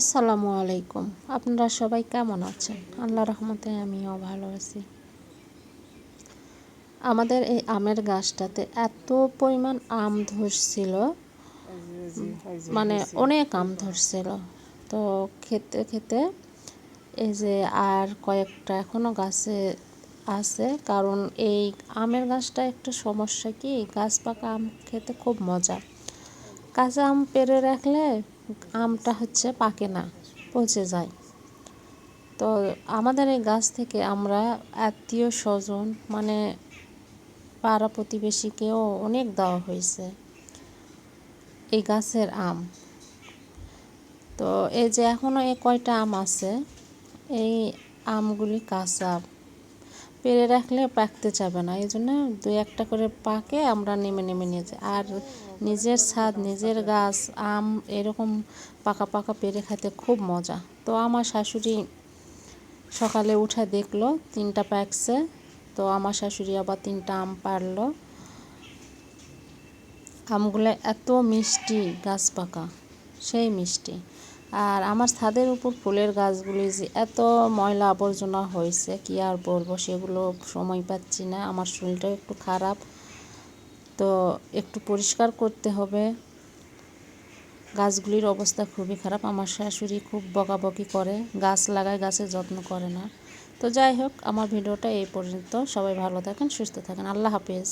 আসসালামু আলাইকুম। আপনারা সবাই কেমন আছেন? আল্লাহর রহমতে আমিও ভালো আছি। আমাদের এই আমের গাছটাতে এত পরিমাণ আম ধরছিল, মানে অনেক আম ধরছিল। তো খেতে খেতে এই যে আর কয়েকটা এখনও গাছে আছে, কারণ এই আমের গাছটা একটা সমস্যা কি, গাছ পাকা আম খেতে খুব মজা। কাঁচা আম পেড়ে রাখলে আমটা পাকে না, পচে যায়। তো আমাদের এই গাছ থেকে আমরা আত্মীয় স্বজন মানে পাড়া প্রতিবেশীকেও অনেক দেওয়া হয়েছে এই গাছের আম। তো এই যে এখনও এই কয়টা আম আছে, এই আমগুলি কাঁচা, পেড়ে রাখলে পাকতে যাবে না, এই জন্য দুই একটা করে পাকে আমরা নেমে নেমে নিয়ে যাই। আর নিজের ছাদ, নিজের গাছ আম এরকম পাকা পাকা পেড়ে খেতে খুব মজা। তো আমার শাশুড়ি সকালে উঠে দেখলো 3টা পাকছে, তো আমার শাশুড়ি আবার 3টা আম পারলো। আমগুলো এত মিষ্টি, গাছ পাকা সেই মিষ্টি। আর আমার ছাদের উপর ফুলের গাছগুলি যে এত ময়লা আবর্জনা হয়েছে, কি আর বলবো, সেগুলো সময় পাচ্ছি না। আমার শরীরটাও একটু খারাপ, তো একটু পরিষ্কার করতে হবে। গাছগুলির অবস্থা খুবই খারাপ। আমার শাশুড়ি খুব বকাবকি করে, গাছ লাগায়, গাছের যত্ন করে না। তো যাই হোক, আমার ভিডিওটা এই পর্যন্ত। সবাই ভালো থাকেন, সুস্থ থাকেন। আল্লাহ হাফেজ।